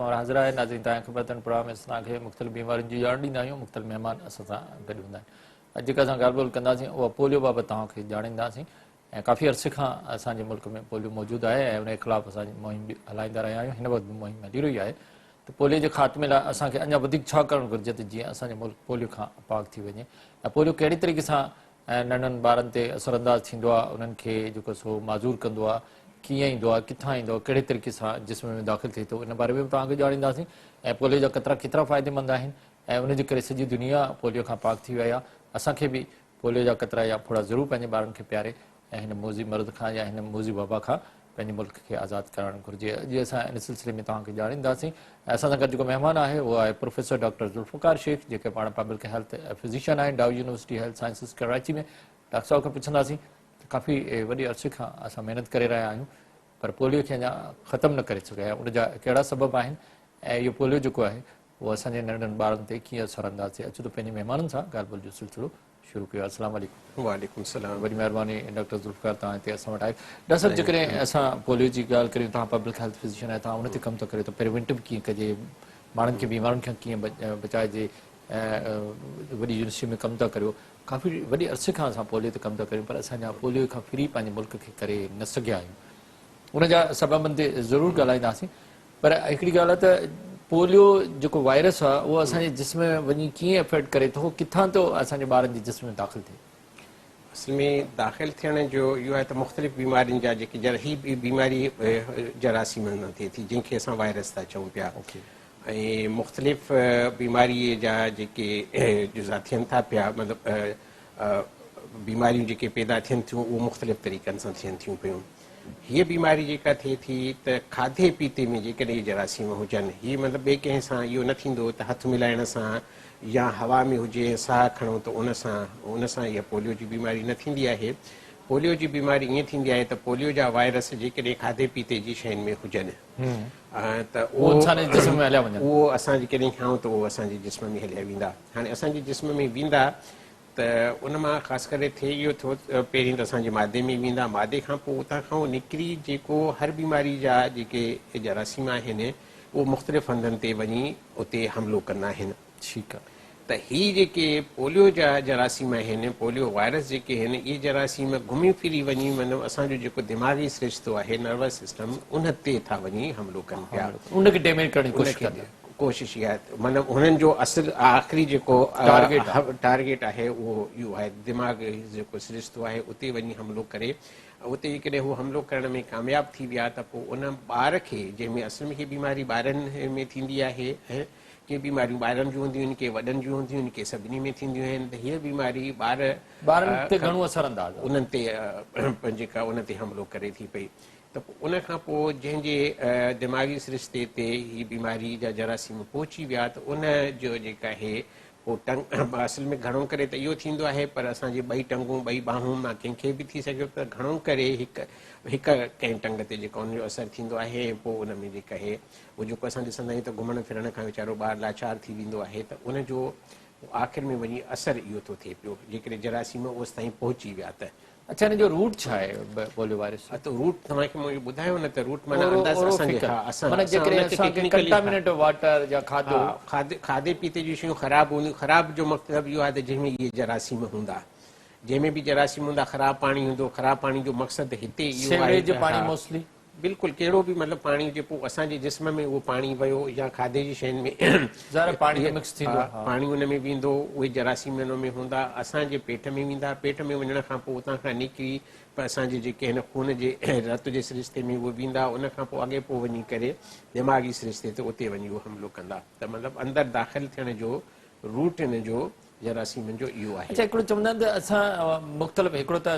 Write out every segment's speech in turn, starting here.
Platform हाज़िर है। नाज़रीन तव्हांखे ख़बर अथनि प्रोग्राम में असांखे मुख़्तलिफ़ बीमारियुनि जी ॼाण ॾींदा आहियूं। मुख़्तलिफ़ महिमान असां सां गॾु हूंदा आहिनि। अॼु जेका असां ॻाल्हि ॿोल कंदासीं उहा पोलियो बाबति तव्हांखे ॼाणींदासीं ऐं काफ़ी अरसे खां असांजे मुल्क में पोलियो मौजूदु आहे ऐं उनजे ख़िलाफ़ु असांजी मुहिम बि हलाईंदा रहिया आहियूं। हिन वक़्तु मुहिम हली रही आहे त पोलियो जे ख़ात्मे लाइ असांखे अञा वधीक छा करणु घुरिजे त जीअं असांजो मुल्क पोलियो खां पाक थी वञे ऐं पोलियो कहिड़ी तरीक़े सां नंढनि ॿारनि ते असरअंदाज़ थींदो आहे, उन्हनि खे जेको सो माज़ूर कंदो आहे, कीअं ईंदो आहे, किथां ईंदो आहे, कहिड़े तरीक़े सां जिस्म में दाख़िल थिए थो, इन बारे में बि तव्हांखे ॼाणींदासीं ऐं पोलियो जा केतिरा फ़ाइदेमंद आहिनि ऐं उनजे करे सॼी दुनिया पोलियो खां पाक थी वई आहे। असांखे बि पोलियो जा केतिरा या थोरा ज़रूरु पंहिंजे ॿारनि खे प्यारे ऐं हिन मोज़ी मर्द खां या हिन मोज़ी वबा खां पंहिंजे मुल्क खे आज़ादु करणु घुरिजे। अॼु असां इन सिलसिले में तव्हांखे ॼाणींदासीं। ऐं असां सां गॾु जेको महिमान आहे उहो आहे प्रोफेसर डॉक्टर ज़ुल्फ़िकार शेख, जेके पाण पब्लिक हेल्थ फिज़िशियन आहिनि डाउ यूनिवर्सिटी हेल्थ साइंसिस कराची में। डॉक्टर साहब खां पुछंदासीं त काफ़ी वॾे अरसे खां असां महिनत करे रहिया आहियूं पर पोलियो खे अञा ख़तमु न करे सघिया आहियूं। उनजा कहिड़ा सबब आहिनि ऐं इहो पोलियो जेको आहे उहो असांजे नंढनि ॿारनि ते कीअं असरअंदाज़ थिए। अचो त पंहिंजे महिमाननि सां ॻाल्हि ॿोल जो सिलसिलो शुरू कयो। अस्सलाम वालेकुम। वालेकुम सलाम। वॾी महिरबानी डॉक्टर ज़ुल्फ़िकार तव्हां हिते असां वटि आयो। डॉक्टर साहब जेकॾहिं असां पोलियो जी ॻाल्हि करियूं, तव्हां पब्लिक हेल्थ फिज़िशियन आहियो, तव्हां उन ते कमु था करियो त प्रिवेंटिव कीअं कजे, माण्हुनि खे बीमारियुनि खां कीअं बचाइजे, वॾी यूनिवर्सिटी में कमु था करियो, काफ़ी वॾे अरसे खां असां पोलियो ते कमु था करियूं पर असांजा पोलियो खां फ्री पंहिंजे मुल्क खे करे न सघिया आहियूं। उनजा सबबनि ते ज़रूरु ॻाल्हाईंदासीं पर हिकिड़ी ॻाल्हि आहे त पोलियो जेको वायरस आहे उहो असांजे जिस्म में वञी कीअं इफेक्ट करे थो, किथां थो असांजे ॿारनि जे जिस्म में दाख़िल थिए? असल में दाख़िल थियण जो इहो आहे त मुख़्तलिफ़ बीमारियुनि जा जेके ही बीमारी जरासीम मां थिए थी, जंहिंखे असां वायरस था चऊं पिया। ऐं मुख़्तलिफ़ बीमारीअ जा जेके जुज़ा थियनि था पिया, मतिलबु बीमारियूं जेके पैदा थियनि थियूं उहे मुख़्तलिफ़ तरीक़नि सां थियनि थियूं पियूं। हीअ बीमारी जेका थिए थी त खाधे पीते में जेकॾहिं इहे जरासीम हुजनि, हीअ मतिलबु ॿिए कंहिं सां इहो न थींदो त हथु मिलाइण सां या हवा में हुजे साह खणो त उन सां इहा पोलियो जी बीमारी न थींदी आहे। पोलियो जी बीमारी ईअं थींदी आहे त पोलियो जा वायरस जेकॾहिं खाधे पीते जी शयुनि में हुजनि त उहो असां जेकॾहिं खाऊं त उहो असांजे जिस्म में हलिया वेंदा। हाणे असांजे जिस्म में वेंदा त उन मां ख़ासि करे थिए इहो थियो पहिरीं त असांजे मादे में वेंदा, मादे खां पोइ उतां खां निकिरी जेको हर बीमारी जा जेके जरासीम आहिनि उहो मुख़्तलिफ़ हंधनि ते वञी उते हमिलो कंदा आहिनि। ठीकु आहे। त हीअ जेके पोलियो जा जरासीम आहिनि, पोलियो वायरस जेके आहिनि, इहे जरासीम घुमी फिरी वञी मतिलबु असांजो जेको दिमाग़ी सिरिश्तो आहे, नर्वस सिस्टम, उन ते था वञी हमिलो कनि पिया, उनखे डैमेज करण जी कोशिशि इहा आहे। मतिलबु हुननि जो असुलु आख़िरी जेको टारगेट आहे उहो इहो आहे, दिमाग़ जेको सिरिश्तो आहे उते वञी हमिलो करे। उते जेकॾहिं हू हमिलो करण में कामयाबु थी विया त पोइ उन ॿार खे, जंहिंमें असल में हीअ बीमारी ॿारनि में थींदी आहे, ऐं के बीमारियूं ॿारनि जूं हूंदियूं आहिनि, के वॾनि जूं हूंदियूं आहिनि, के सभिनी में थींदियूं आहिनि। त हीअ बीमारी उन्हनि ते जेका उन ते हमिलो करे थी पई। त उन खां पोइ जंहिंजे दिमाग़ी सिरिश्ते ते हीअ बीमारी जा जरासीम पहुची विया त उन जो जेका आहे पोइ असल में घणो करे त इहो थींदो आहे, पर असांजे ॿई टंगूं ॿई बाहूं मां कंहिंखे बि थी सघे त घणो करे हिकु कंहिं टंग ते जेको उनजो असरु थींदो आहे। पोइ उन में जेका आहे उहो जेको असां ॾिसंदा आहियूं त घुमण फिरण खां वीचारो ॿारु लाचार थी वेंदो आहे, त उनजो आख़िर में वञी असरु इहो थो थिए पियो जेकॾहिं जरासीम ओसि ताईं पहुची विया त। अच्छा, हिन जो रूट छा आहे पोलियो वायरस? त रूट तव्हांखे मां इहो ॿुधायो न त रूट खाधे पीते जूं शयूं ख़राबु हूंदियूं। ख़राबु जो मतिलबु इहो आहे त जंहिंमें इहे जरासीम हूंदा, जंहिंमें बि जरासीम हूंदा, ख़राबु पाणी हूंदो। ख़राबु पाणी जो मक़सदु हिते इहो आहे बिल्कुलु कहिड़ो बि मतिलबु पाणी जे पोइ असांजे जिस्म में उहो पाणी वियो या खाधे जी शयुनि में पाणी उन में वेंदो, उहे जरासीम उन में हूंदा, असांजे पेट में वेंदा। पेट में वञण खां पोइ उतां खां निकिरी पर असांजे जेके हिन खून जे रत जे सिरिश्ते में उहे वेंदा, उन खां पोइ अॻे पोइ वञी करे दिमाग़ी सिरिश्ते ते उते वञी उहो हमिलो कंदा। त मतिलबु अंदरि दाख़िल थियण जो रूट हिन जो जरासीमनि जो इहो आहे। अच्छा, हिकिड़ो चवंदा आहिनि त असां मुख़्तलिफ़ हिकिड़ो त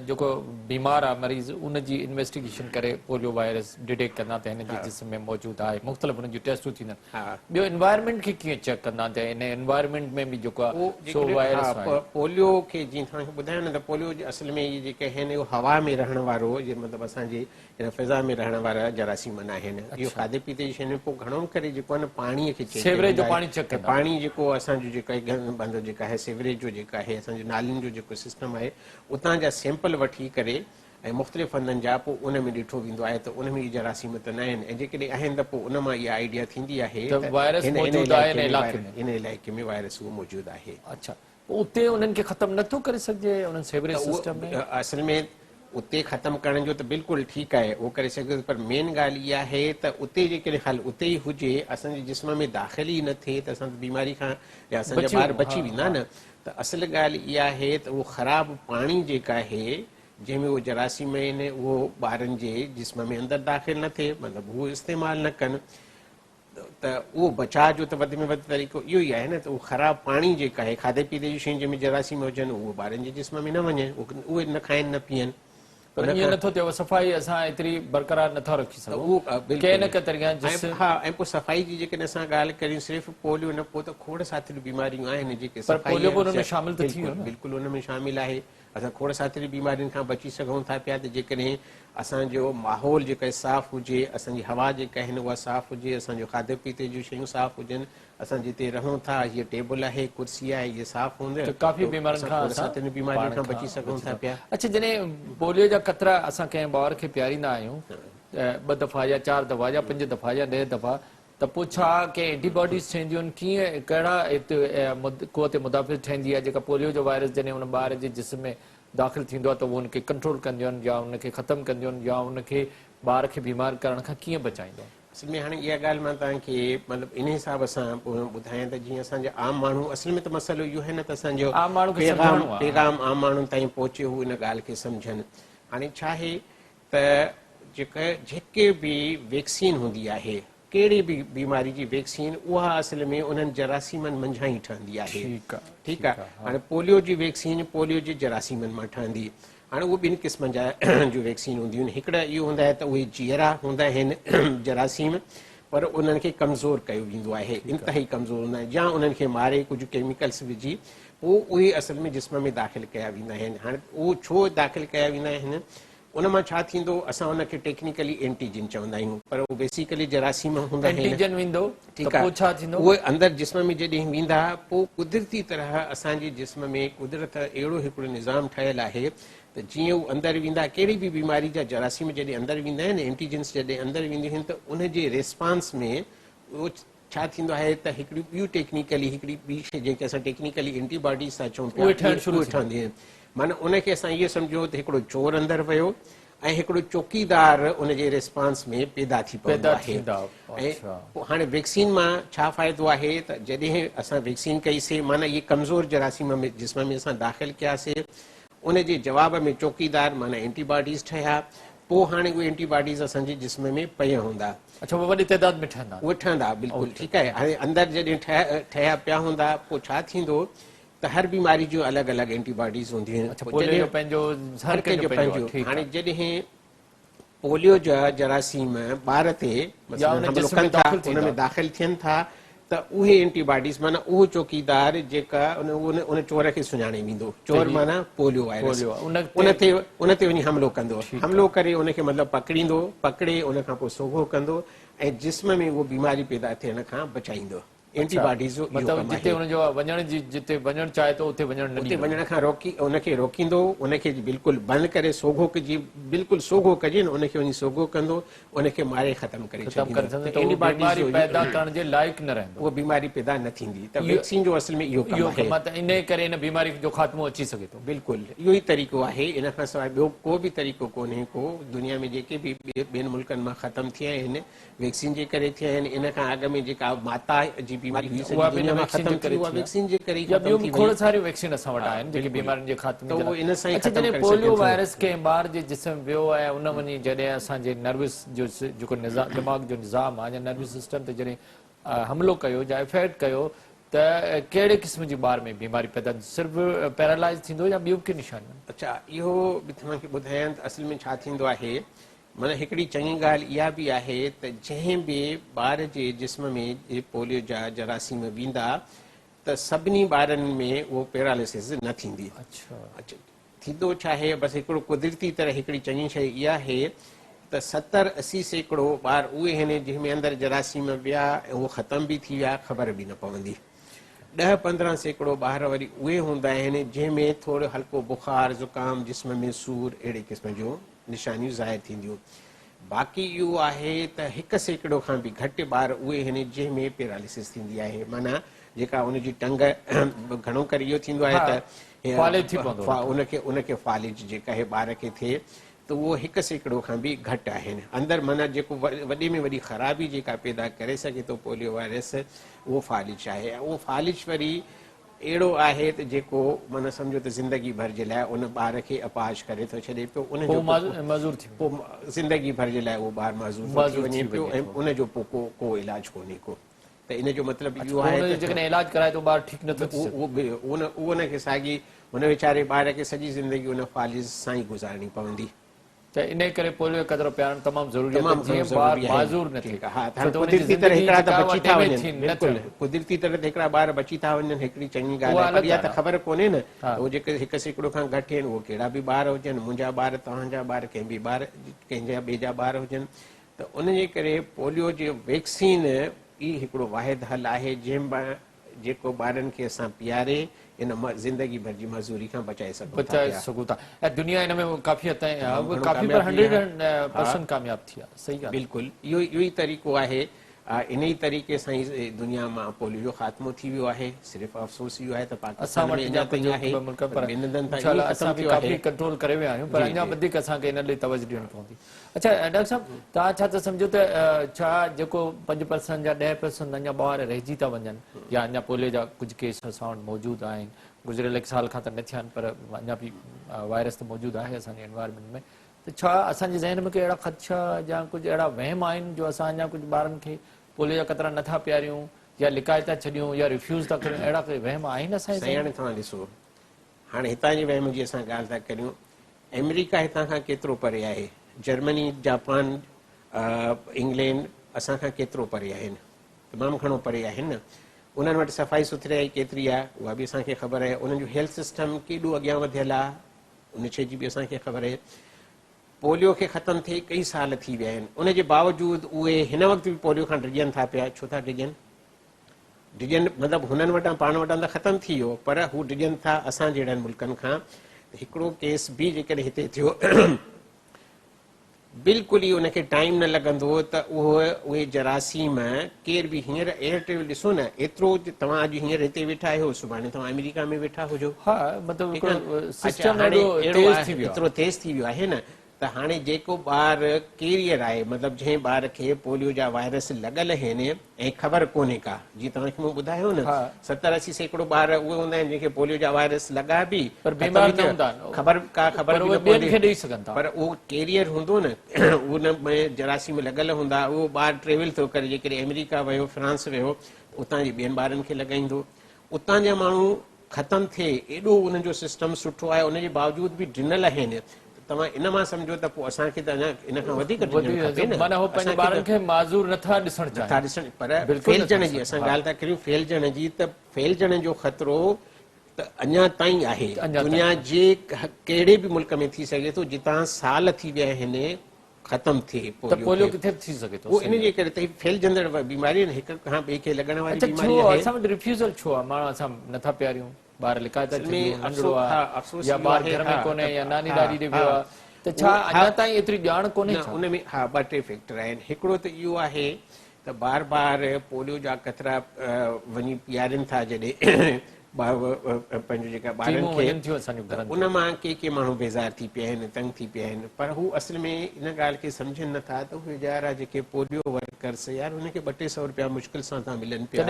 जेको बीमार आहे मरीज़ उनजी इन्वेस्टिगेशन करे पोलियो वायरस डिटेक्ट कंदा त हिन जे जिस्म में मौजूदु आहे, मुख़्तलिफ़ हुन जूं टेस्टूं थींदा आहिनि। ॿियो एनवायरमेंट खे कीअं चेक कंदा त हिन एनवायरमेंट में बि जेको आहे पोलियो खे जीअं तव्हांखे ॿुधायो न त पोलियो असल में इहे जेके आहिनि उहो हवा में रहण वारो, मतिलबु असांजे हिन फिज़ा में रहण वारा जरासीम आहिनि। इहो खाधे पीते जी शयुनि पोइ घणो करे जेको आहे न पाणीअ खे पाणी जेको असांजो जेका जेका आहे सीवरेज जो जेका आहे असांजे नालियुनि जो जेको सिस्टम आहे, उतां जा सैंपल वठी करे ऐं मुख़्तलिफ़ हंधनि जा पोइ उन में ॾिठो वेंदो आहे त उन में इहे जरासीम त न आहिनि ऐं जेकॾहिं आहिनि त पोइ उन मां इहा आइडिया थींदी आहे त वायरस मौजूदु आहे इन इलाइक़े में वायरस उहो मौजूदु आहे। अच्छा, उते उन्हनि खे ख़तमु नथो करे सघिजे उन्हनि सेवरेज सिस्टम में? असल में उते ख़तमु करण जो त बिल्कुुलु ठीकु आहे, उहो करे सघे, पर मेन ॻाल्हि इहा आहे त उते जेकॾहिं हाल उते ई हुजे, असांजे जिस्म में दाख़िल ई न थिए त असां बीमारी खां या असांजा ॿार बची वेंदा न। त असल ॻाल्हि इहा आहे त उहो ख़राबु पाणी जेका आहे जंहिंमें उहो जरासीम आहिनि उहो ॿारनि जे जिस्म में अंदरि दाख़िल न थिए, मतिलबु उहो इस्तेमालु न कनि, त उहो बचाव जो त वधि में वधि तरीक़ो इहो ई आहे न। त उहो ख़राबु पाणी जेका आहे खाधे पीते जी शयूं जंहिंमें जरासीम हुजनि उहो ॿारनि जे जिस्म में न वञे, उहे न खाइनि न पीअनि। पर ईअं नथो थिए, सफ़ाई असां एतिरी बरक़रार नथा रखी सघूं कंहिं न कंहिं तरीक़े। हा, ऐं पोइ सफ़ाई जी जेकॾहिं असां ॻाल्हि करियूं सिर्फ़ु पोलियो न, पोइ त खोड़ साथियूं बीमारियूं आहिनि जेके पोलियो बि हुनमें शामिल थी वियो न? बिल्कुलु हुन में शामिल आहे। असां खोड़ साथियुनि बीमारियुनि खां बची सघूं था पिया त जेकॾहिं असांजो माहौल जेका साफ़ु हुजे, असांजी हवा जेका आहिनि उहा साफ़ु हुजे, असांजो खाधे पीते जूं शयूं साफ़ु हुजनि, असां जिते रहूं था हीअ टेबल आहे, कुर्सी आहे, इहे साफ़ु हूंदे त काफ़ी बीमारियुनि खां बची सघूं था पिया। अच्छा, जॾहिं पोलियो जा क़तरा असां कंहिं ॿार खे पीआरींदा आहियूं 2 दफ़ा या 4 दफ़ा या 5 दफ़ा या 10 दफ़ा, त पोइ छा के एंटीबॉडीज़ ठहंदियूं आहिनि, कीअं कहिड़ा क़ुवत मुदाफ़िज़ ठहंदी आहे जेका पोलियो जो वायरस जॾहिं उन ॿार जे जिस्म में दाख़िल थींदो आहे त उहो उनखे कंट्रोल कंदियूं आहिनि या उनखे ख़तमु कंदियूं आहिनि या उनखे ॿार खे बीमार करण खां कीअं बचाईंदो? असल में हाणे इहा ॻाल्हि मां तव्हांखे मतिलबु इन हिसाब सां ॿुधायां त जीअं असांजा आम माण्हू, असल में त मसइलो इहो आहे न त असांजो पैगाम आम माण्हुनि ताईं पहुचे, हू इन ॻाल्हि खे सम्झनि। हाणे छा आहे त जेके बि वैक्सीन हूंदी आहे, कहिड़ी बि बीमारी जी वैक्सीन, उहा असल में उन्हनि जरासीमनि मंझां ई ठहंदी आहे। ठीकु आहे, हाणे पोलियो जी वैक्सीन पोलियो जे जरासीमनि मां ठहंदी। हाणे उहे 2 क़िस्मनि जा जूं वैक्सीन हूंदियूं आहिनि। हिकिड़ा इहो हूंदा आहे त उहे जीअरा हूंदा आहिनि जरासीम, पर उन्हनि खे कमज़ोर कयो वेंदो आहे, इंतिहाई कमज़ोर हूंदा आहिनि, या उन्हनि खे मारे कुझु केमिकल्स विझी पोइ उहे असल में जिस्म में दाख़िल कया वेंदा आहिनि। हाणे उहो छो दाख़िल कया वेंदा आहिनि, उन मां छा थींदो, असां उनखे टेक्निकली एंटीजन चवंदा आहियूं, पर उहो बेसिकली जरासीम हूंदा आहिनि। ठीकु आहे, उहे अंदरि जिस्म में जॾहिं वेंदा पोइ कुदरती तरह असांजे जिस्म में कुदरत अहिड़ो हिकिड़ो निज़ाम ठहियलु आहे त जीअं उहे अंदरि वेंदा, कहिड़ी बि बीमारी जा जरासीम जॾहिं अंदरि वेंदा आहिनि, एंटीजन्स जॾहिं अंदरि वेंदियूं आहिनि त उनजे रिस्पॉन्स में उहो छा थींदो आहे त हिकिड़ी ॿियूं टेक्निकली हिकिड़ी ॿी शइ जेके असां टेक्निकली एंटीबॉडीज़ था चऊं पिया, उहे ठहंदियूं आहिनि। माना उनखे असां इहो सम्झो त हिकिड़ो चोर अंदरि वियो ऐं हिकिड़ो चौकीदार उनजे रिस्पॉन्स में पैदा थी पवंदो आहे। ऐं हाणे वैक्सीन मां छा फ़ाइदो आहे त जॾहिं असां वैक्सीन कईसीं, माना इहे कमज़ोर जरासीम में जिस्म में असां दाख़िल कयासीं, उनजे जवाब में चौकीदार माना एंटीबॉडीज़ ठहिया, पोइ हाणे उहे एंटीबॉडीज़ असांजे जिस्म में पिया हूंदा। अच्छा, उहे वॾी तइदाद में ठहंदा? उहे ठहंदा, बिल्कुलु ठीकु आहे। हाणे अंदरि जॾहिं ठहिया पिया हूंदा, पोइ छा थींदो त हर बीमारी जूं अलॻि अलॻि एंटीबॉडीज़ हूंदियूं आहिनि। हाणे जॾहिं पोलियो जा जरासीम ॿार ते हमलो कनि था, उनमें दाख़िल थियनि था, त उहे एंटीबॉडीज़ माना उहो चौकीदार जेका उन चोर खे सुञाणे वेंदो, चोर माना पोलियो वायरस, उन ते वञी हमलो कंदो, हमलो करे उनखे मतिलबु पकड़ींदो, पकड़े उन खां पोइ सोघो कंदो ऐं जिस्म में उहो बीमारी पैदा थियण खां बचाईंदो। एंटीबॉडीज़ जिते वञणु चाहे थो उते वञण खां उनखे रोकींदो, उनखे बिल्कुलु बंदि करे सोघो कजे, बिल्कुलु सोघो कजे न, उनखे वञी सोघो कंदो, उनखे मारे ख़तमु करे उहा बीमारी पैदा न थींदी। त वैक्सीन जो असल में इहो कमु आहे, इन करे इन बीमारी जो ख़ात्मो अची सघे थो। बिल्कुलु इहो ई तरीक़ो आहे, इन खां सवाइ ॿियो को बि तरीक़ो कोन्हे को। दुनिया में जेके बि ॿियनि मुल्कनि मां ख़तमु थिया आहिनि वैक्सीन जे करे थिया आहिनि। इन खां अॻु में जेका माता जी बीमारी हुई दुनिया में ख़तमु थी, उहा वैक्सीन जे करे खोड़ सारियूं वैक्सीन असां वटि आहिनि जेके बीमारियुनि जे ख़ात्मे। जॾहिं पोलियो वायरस कंहिं ॿार जे जिस्म में वियो ऐं उन वञी जॾहिं असांजे नर्वस जो जेको दिमाग़ जो निज़ाम आहे या नर्वस सिस्टम ते जॾहिं हमलो कयो या इफेक्ट कयो त कहिड़े क़िस्म जी ॿार में बीमारी पैदा, सिर्फ़ु पैरालाइज़ थींदो या ॿियूं के निशानियूं? अच्छा, इहो बि तव्हांखे ॿुधायां त असल में छा थींदो आहे, माना हिकिड़ी चङी ॻाल्हि इहा बि आहे त जंहिं बि ॿार जे जिस्म में पोलियो जा जरासीम वेंदा त सभिनी ॿारनि में उहो पैरालिसिस न थींदी। अच्छा, थींदो छा आहे, बसि हिकिड़ो कुदरती तरह हिकिड़ी चङी शइ इहा आहे त 70-80% ॿार उहे आहिनि जंहिंमें अंदरि जरासीम विया ऐं उहो ख़तमु बि थी विया, ख़बर बि न पवंदी। 10-15% ॿार वरी उहे हूंदा आहिनि जंहिंमें थोरो हल्को बुखार ज़ुकाम, जिस्म में सूर, अहिड़े क़िस्म जूं निशानियूं ज़ाहिर थींदियूं। बाक़ी इहो आहे त 1% खां बि घटि ॿार उहे आहिनि जंहिंमें पैरालिसिस थींदी आहे, माना जेका उनजी टंग घणो करे इहो थींदो आहे त उनखे फालिज जेका आहे ॿार खे थिए त उहो 1% खां बि घटि आहिनि। अंदरि माना जेको वॾे में वॾी ख़राबी जेका पैदा करे सघे थो पोलियो वायरस, उहो फालिज आहे। ऐं उहो फालिज वरी अहिड़ो आहे त जेको माना सम्झो त ज़िंदगी भर जे लाइ उन ॿार खे अपाहिज करे थो छॾे पियो, पोइ ज़िंदगी भर जे लाइ उहो ॿारु माज़ूर थी वञे पियो ऐं उनजो पोइ को इलाज कोन्हे को। त इन जो मतिलबु इहो आहे त इलाज कराए थो ॿारु ठीकु नथो थिए, उहो उनखे साॻी हुन वीचारे ॿार खे सॼी ज़िंदगी उन फालिज सां ई गुज़ारणी पवंदी। त इन करे पोलियो क़दुरु प्यारणु तमामु ज़रूरी आहे जीअं ॿारु माज़ूर न थिए। कुदरती तरह हिकिड़ा त बची था वञनि, बिल्कुलु कुदरती तरह त हिकिड़ा ॿार बची था वञनि, हिकिड़ी चङी ॻाल्हि आहे, इहा त ख़बर कोन्हे न उहो जेके 1% खां घटि आहिनि उहो कहिड़ा बि ॿार हुजनि, मुंहिंजा ॿार, तव्हांजा ॿार, कंहिंजा ॿिए जा ॿार हुजनि। त उनजे करे पोलियो जो वैक्सीन ई हिकिड़ो वाहिद हल आहे जेको ॿारनि खे असां पीआरे इन ज़िंदगी भर जी मज़ूरी खां बचाए सघूं था। ऐं दुनिया इन में काफ़ी हद ताईं काफ़ी पर 100% कामयाब थी आहे। सही ॻाल्हि, बिल्कुलु इहो ई तरीक़ो आहे। इन ई तरीक़े सां ई दुनिया मां पोलियो जो ख़ात्मो थी वियो आहे। सिर्फ़ु अफ़सोस इहो आहे त पाकिस्तान में अञा ताईं आहे, असां बि काफ़ी कंट्रोल करे विया आहियूं, पर अञा वधीक असांखे इन लाइ तवजो ॾियणी पवंदी। अच्छा डॉक्टर साहब, तव्हां छा था सम्झो त छा जेको 5% या 10% अञा ॿार रहिजी था वञनि, या अञा पोलियो जा कुझु केस असां वटि मौजूदु आहिनि, गुज़िरियल 1 साल खां त न थिया आहिनि पर अञा बि वायरस त मौजूदु आहे असांजे एनवायरमेंट में, त छा असांजे ज़हन में के अहिड़ा ख़दशा या कुझु अहिड़ा वहम आहिनि जो असां अञा कुझु ॿारनि खे पोलियो जा क़तरा नथा पियारियूं या लिकाए था छॾियूं या रिफ्यूज़ था करियूं, अहिड़ा कोई वहम आहिनि असांजे? हाणे तव्हां ॾिसो, हाणे हितां जी वहम जी असां ॻाल्हि था करियूं, अमेरिका हितां खां केतिरो परे आहे, जर्मनी, जापान, इंग्लैंड असां खां केतिरो परे आहिनि, तमामु घणो परे आहिनि न। उन्हनि वटि सफ़ाई सुथराई केतिरी आहे उहा बि असांखे ख़बर आहे, उन्हनि जो हेल्थ सिस्टम केॾो अॻियां वधियलु आहे उन शइ जी बि असांखे ख़बर आहे। पोलियो खे ख़तमु थिए कई साल थी विया आहिनि, उनजे बावजूदि उहे हिन वक़्तु बि पोलियो खां डिॼनि था पिया। छो था डिॼनि? मतिलबु हुननि वटां पाण वटां त ख़तमु थी वियो, पर हू डिॼनि था असां जहिड़नि मुल्कनि खां। हिकिड़ो केस बि जेकॾहिं हिते थियो बिल्कुलु ई उनखे टाइम न लॻंदो त उहे जरासीम केर बि हींअर एयरटेल ॾिसो न, एतिरो तव्हां अॼु हींअर हिते वेठा आहियो, सुभाणे तव्हां अमेरिका में वेठा हुजो, एतिरो तेज़ थी वियो आहे न। त हाणे जेको ॿार कैरियर आहे, मतिलबु जंहिं ॿार खे पोलियो जा वायरस लॻल आहिनि ऐं ख़बर कोन्हे का, जीअं तव्हांखे मूं ॿुधायो न 70-80% ॿार उहे हूंदा आहिनि जंहिंखे पोलियो जा वायरस लॻा बि पर उहो कैरियर हूंदो न, उन में जरासीम लॻल हूंदा, उहो ॿारु ट्रेवल थो करे, जेकॾहिं अमेरिका वियो, फ्रांस वियो, उतां जे ॿियनि ॿारनि खे लॻाईंदो, उतां जा माण्हू ख़तमु थिए, एॾो उन्हनि जो सिस्टम सुठो आहे, उनजे बावजूदि बि ॾिनल आहिनि। तव्हां इन मां सम्झो त पोइ असांखे त अञा इन खां वधीक पर फैलजण जी असां ॻाल्हि था करियूं, फैलजण जी, त फैलजण जो ख़तरो त अञा ताईं आहे। दुनिया जे कहिड़े बि मुल्क में थी सघे थो जितां साल थी विया आहिनि ख़तमु थिए पोलियो, किथे थी सघे थो इन जे करे त फैलजंदड़ बीमारी हिक खां ॿिए खे लॻण वारी बीमारी आहे। असां वटि रिफ्यूज़ल छो आहे? माण्हू असां नथा पियारियूं, ॿार लिकाए था छॾियूं, नंढड़ो आहे या ॿार घर में कोन्हे या नानी दादी ॾे वियो आहे, त छा अञा ताईं एतिरी ॼाण कोन्हे? उन में 2-3 फैक्टर आहिनि। हिकिड़ो त इहो आहे त बार बार पोलियो जा क़तरा वञी पीआरनि था जॾहिं पंहिंजो जेका ॿारनि खे, उन मां के माण्हू बेज़ार थी पिया आहिनि, तंग थी पिया आहिनि, पर हू असल में इन ॻाल्हि खे सम्झनि नथा त उहे वीचारा जेके पोलियो वर्कर्स यार हुनखे 200-300 रुपया मुश्किल सां था मिलनि पिया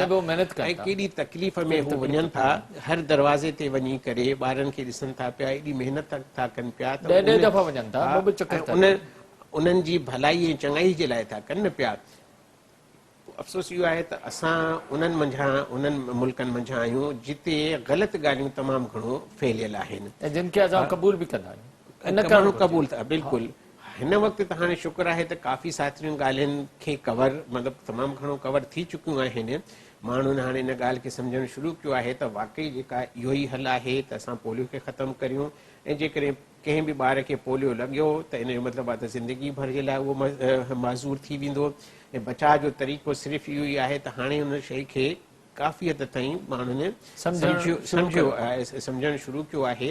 ऐं केॾी तकलीफ़ में हू वञनि था, हर दरवाज़े ते वञी करे ॿारनि खे ॾिसनि था पिया, एॾी महिनत था कनि पिया, उन्हनि जी भलाई ऐं चङाई जे लाइ था कनि पिया। अफ़सोस इहो आहे त असां उन्हनि मुल्कनि मंझां आहियूं जिते ग़लति ॻाल्हियूं तमामु घणो फैलियल आहिनि, क़बूल था बिल्कुलु। हिन वक़्तु त हाणे शुक्र आहे त काफ़ी साथियुनि ॻाल्हियुनि खे कवर, मतिलबु तमामु घणो कवर थी चुकियूं आहिनि, माण्हुनि हाणे इन ॻाल्हि खे सम्झणु शुरू कयो आहे त वाक़ई जेका इहो ई हल आहे त असां पोलियो खे ख़तमु करियूं, ऐं जेकॾहिं कंहिं बि ॿार खे पोलियो लॻियो त इन जो मतिलबु आहे त ज़िंदगी भर जे लाइ उहो माज़ूर थी वेंदो। ऐं बचाव जो तरीक़ो सिर्फ़ु इहो ई आहे त हाणे हुन शइ खे काफ़ी हद ताईं माण्हुनि सम्झणु शुरू कयो आहे।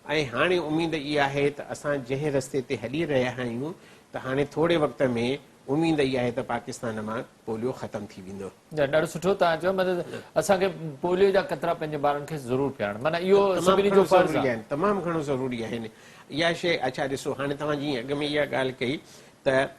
ऐं हाणे उमेद इहा आहे त असां जंहिं रस्ते ते हली रहिया आहियूं त हाणे थोरे वक़्त में उमेद इहा आहे त पाकिस्तान मां पोलियो ख़तमु थी वेंदो। ॾाढो सुठो तव्हां चयो, मतिलबु असांखे पोलियो जा क़तरा पंहिंजे ॿारनि खे ज़रूरु पीआरणु, माना इहो सभिनी जो फर्ज़ु आहे, तमामु घणो ज़रूरी आहिनि इहा शइ। अच्छा ॾिसो, हाणे तव्हां जीअं अॻ में इहा ॻाल्हि कई त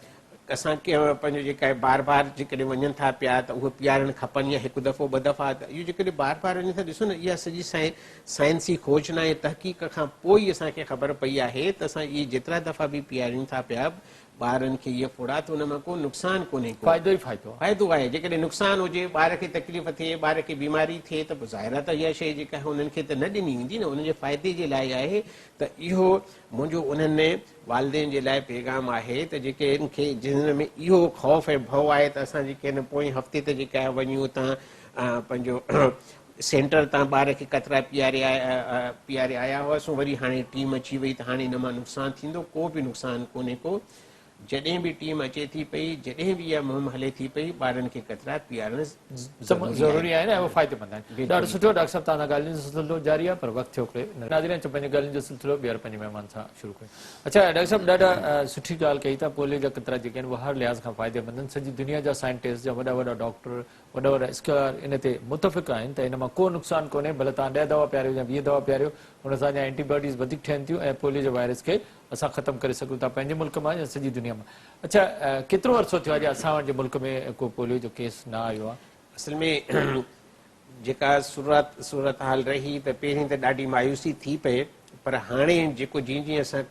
असांखे पंहिंजो जेका आहे बार बार जेकॾहिं वञनि था पिया त उहे पीआरणु खपनि या हिकु दफ़ो ॿ दफ़ा, त इहो जेकॾहिं बार बार वञनि था, ॾिसो न इहा सॼी साइंसी खोजना ऐं तहक़ीक़ खां पोइ ई असांखे ख़बर पई आहे त असां इहे जेतिरा दफ़ा बि पीआरियूं था पिया ॿारनि खे इहा फोड़ा त हुन मां को नुक़सानु कोन्हे, फ़ाइदो ई फ़ाइदो आहे। फ़ाइदो आहे। जेकॾहिं नुक़सानु हुजे, ॿार खे तकलीफ़ थिए, ॿार खे बीमारी थिए, त पोइ ज़ाहिर आहे त इहा शइ जेका आहे हुननि खे त न ॾिनी वेंदी न, हुनजे फ़ाइदे जे लाइ आहे। त इहो मुंहिंजो उन्हनि वालदेन जे लाइ पैगाम आहे त जेके खे जिन में इहो ख़ौफ़ ऐं भउ आहे त असां जेके हिन पोएं हफ़्ते ते जेका आहे वञूं था पंहिंजो सेंटर तां ॿार खे कतरा पीआरे आया हुआसीं, वरी हाणे टीम अची वई त हाणे हिन मां नुक़सानु थींदो, को बि नुक़सानु कोन्हे को। जॾहिं बि टीम अचे थी पई, जॾहिं बि इहा मुहिम हले थी पई, ॿारनि खे कतरा पीआरणु ज़रूरी आहे न, उहो फ़ाइदेमंद आहिनि। ॾाढो सुठो डॉक्टर साहब, तव्हां सां ॻाल्हियुनि जो सिलसिलो जारी आहे, पर वक़्तु थियो करे नाज़रीन पंहिंजे ॻाल्हियुनि जो सिलसिलो ॿीहर पंहिंजे महिमान सां शुरू कयूं। अच्छा डॉक्टर साहब, ॾाढा सुठी ॻाल्हि कई था, पोलियो जा क़तरा जेके आहिनि उहे हर लिहाज़ खां फ़ाइदेमंद आहिनि। सॼी दुनिया जा साइंटिस्ट जा वॾा वॾा डॉक्टर, वॾा वॾा स्कॉलर इन ते मुतफ़िक़ आहिनि त इन मां को नुक़सानु कोन्हे, भले तव्हां 10 दवा पियारियो या 20 दवा पियारियो, हुन सां जा एंटीबॉडीज़ वधीक ठहनि थियूं ऐं पोलियो जे वायरस खे असां ख़तमु करे सघूं था, पंहिंजे मुल्क मां या सॼी दुनिया मां। अच्छा, केतिरो अर्सो थियो आहे जे असां वटि मुल्क में को पोलियो जो केस न आयो आहे? असल में जेका सूरत हाल रही त पहिरीं त ॾाढी मायूसी थी पए, पर हाणे जेको जीअं जीअं असां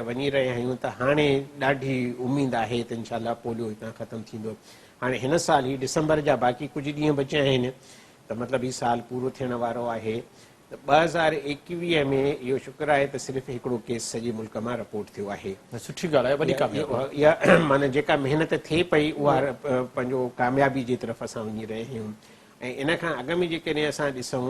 वञी रहिया आहियूं त हाणे ॾाढी उमेद आहे त इनशाला पोलियो हितां ख़तमु थींदो। हाणे हिन साल ही डिसंबर जा बाक़ी कुझु ॾींहं बचिया आहिनि, त मतिलबु हीउ साल पूरो थियण वारो आहे। त 2021 में इहो शुक्र आहे त सिर्फ़ु हिकिड़ो केस सॼे मुल्क मां रिपोर्ट थियो आहे। सुठी ॻाल्हि आहे, वॾी कामयाबी। इहा माना जेका महिनत थिए पई उहा पंहिंजो कामयाबी जी तरफ़ असां वञी रहिया आहियूं। ऐं इन खां अॻ में जेकॾहिं असां ॾिसूं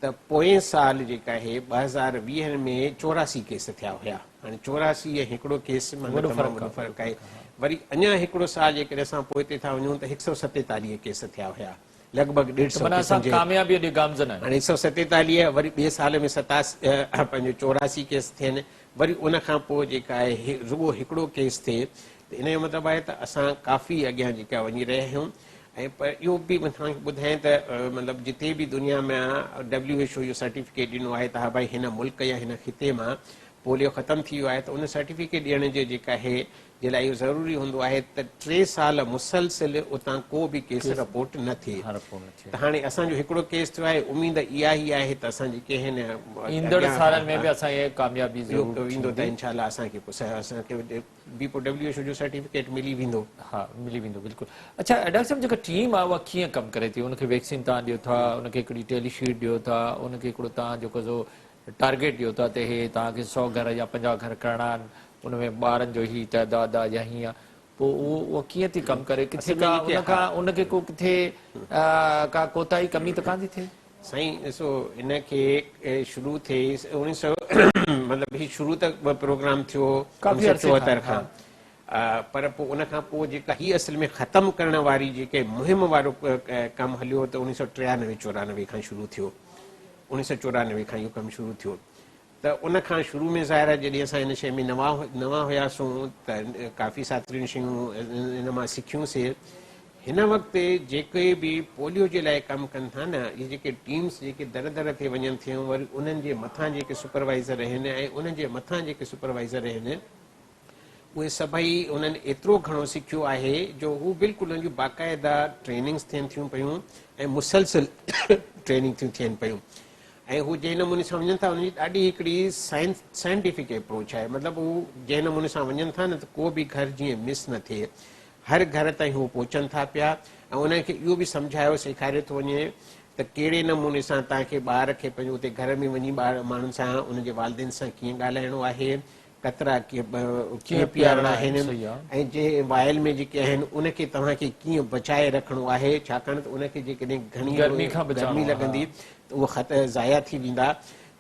त पोएं साल जेका आहे 2020 में 84 केस थिया हुया। हाणे 84 ऐं हिकिड़ो केस में तमामु फ़र्क़ु आहे। वरी अञा हिकिड़ो साल जेकॾहिं असां पोइ ते था वञूं त 147 केस थिया हुया, लॻभॻि 150 कामयाबी ॾे गामज़न आहे। हाणे 147, वरी ॿिए साल में 84 केस थियनि, वरी उन खां पोइ जेका आहे रुॻो हिकिड़ो केस थिए, त इन जो मतिलबु आहे त असां काफ़ी अॻियां जेका वञी रहिया आहियूं। ऐं पर इहो बि मां तव्हांखे ॿुधायां त मतिलबु जिते बि दुनिया में WHO इहो सर्टिफिकेट ॾिनो आहे त हा भाई हिन मुल्क या हिन खिते मां पोलियो ख़तमु थी वियो आहे, त उन सर्टिफिकेट ॾियण जो जेका आहे जे लाइ इहो ज़रूरी हूंदो आहे त 3 साल मुसलसिल उतां को बि केस रिपोर्ट न थिए। त हाणे असांजो हिकिड़ो केस थियो आहे, उमेद इहा ई आहे त असां जेके आहिनि ईंदड़ सालनि में बि असां इहे कामयाबी ईंदो त इनशाला असांखे बि पोइ WHO जो सर्टिफिकेट मिली वेंदो। हा, मिली वेंदो, बिल्कुलु। अच्छा डॉक्टर साहब, जेका टीम आहे उहा कीअं कमु करे थी? उनखे वैक्सीन तव्हां ॾियो था, उनखे हिकिड़ी टेलीशीट ॾियो था, उनखे हिकिड़ो तव्हां जेको टारगेट ॾियो था त हे तव्हांखे 100 घर या 50 घर करणा आहिनि, उनमें ॿारनि जो ही तइदाद आहे या हीअं, पोइ उहो कीअं थी कमु करे? किथे उनखे को किथे का कोताही कमी त कान थी थिए? साईं ॾिसो, इनखे शुरू थिए 1900 मतिलबु ही शुरू त प्रोग्राम थियो 1974 खां, पर पोइ उन खां पोइ जेका ही असल में ख़तमु करण वारी जेके मुहिम वारो कमु हलियो त 1993-94 खां शुरू थियो। 1994 खां इहो कमु शुरू थियो। त उन खां शुरू में ज़ाहिर आहे जॾहिं असां हिन शइ में नवां हुयासीं त काफ़ी सातरियूं शयूं इन मां सिखियूंसीं। हिन वक़्तु जेके बि पोलियो जे लाइ कमु कनि था न, इहे जेके टीम्स जेके दर दर ते वञनि थियूं, वरी उन्हनि जे मथां जेके सुपरवाइज़र आहिनि ऐं उन्हनि जे मथां जेके सुपरवाइज़र आहिनि, उहे सभई उन्हनि एतिरो घणो सिखियो आहे जो हू बिल्कुलु उन्हनि जूं बाक़ाइदा ट्रेनिंग्स थियनि थियूं पियूं ऐं मुसलसिल ट्रेनिंग थियूं थियनि पियूं। ऐं हू जंहिं नमूने सां वञनि था उनजी ॾाढी हिकिड़ी साइंटिफिक अप्रोच आहे। मतिलबु हू जंहिं नमूने सां वञनि था न त को बि घर जीअं मिस न थिए, हर घर ताईं हू पहुचनि था पिया ऐं उनखे इहो बि सम्झायो सेखारियो थो वञे त कहिड़े नमूने सां तव्हांखे ॿार खे पंहिंजो उते घर में वञी माण्हुनि सां उनजे वालदेन सां कीअं ॻाल्हाइणो आहे, कतरा कीअं पीआरणा आहिनि, ऐं जे वायल में जेके आहिनि उनखे तव्हांखे कीअं बचाए रखिणो आहे, छाकाणि त उनखे जेकॾहिं घणी गर्मी लॻंदी त उहो ख़त ज़ाया थी वेंदा।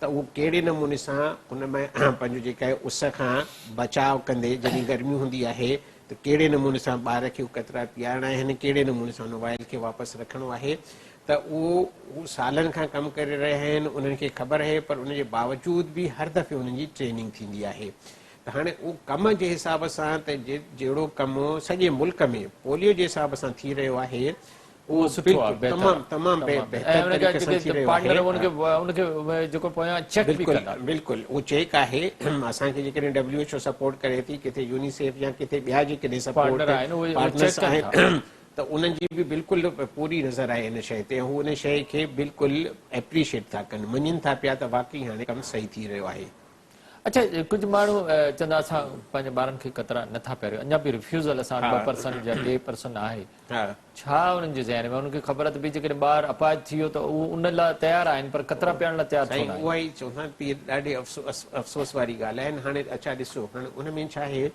त उहो कहिड़े नमूने सां उन में पंहिंजो जेका आहे उस खां बचाव कंदे, जॾहिं गर्मी हूंदी आहे त त कहिड़े नमूने सां ॿार खे कतरा पीआरणा आहिनि, कहिड़े नमूने सां हुन वाइल खे वापसि रखिणो आहे। त उहो सालनि खां कमु करे रहिया आहिनि, उन्हनि खे ख़बर आहे, पर उनजे बावजूद बि हर दफ़े उन्हनि जी ट्रेनिंग थींदी आहे। त हाणे उहो कम जे हिसाब सां त जहिड़ो कमु सॼे मुल्क में पोलियो जे हिसाब सां थी रहियो आहे, उहो सुठो आहे, बिल्कुलु तमामु बहितर तरीक़े सां थी रहियो आहे। बिल्कुलु उहो चेक आहे। असांखे जेकॾहिं WHO सपोर्ट करे थी, किथे यूनिसेफ या किथे ॿिया जेकॾहिं सपोर्ट पार्टनर्स आहिनि, त उन्हनि जी बि बिल्कुलु पूरी नज़र आहे इन शइ ते। हू उन शइ खे बिल्कुलु एप्रिशिएट था कनि, मञनि था पिया त वाक़ई हाणे कमु सही थी रहियो आहे। अच्छा, कुझु माण्हू चवंदा असां पंहिंजे ॿारनि खे कतरा नथा पहिरियों, अञा बि रिफ्यूज़ल असां 2% या 2% आहे। छा उन्हनि जे ज़हन में उन्हनि खे ख़बर त भई जेकॾहिं ॿारु अपाहिज थी वियो त उहो उन लाइ तयारु आहिनि, पर कतरा पियण लाइ तयारु छो न आहिनि? उहा ई चवंदा ॾाढी अफ़सोस वारी ॻाल्हि आहे। हाणे अच्छा ॾिसो, हाणे उन में छा आहे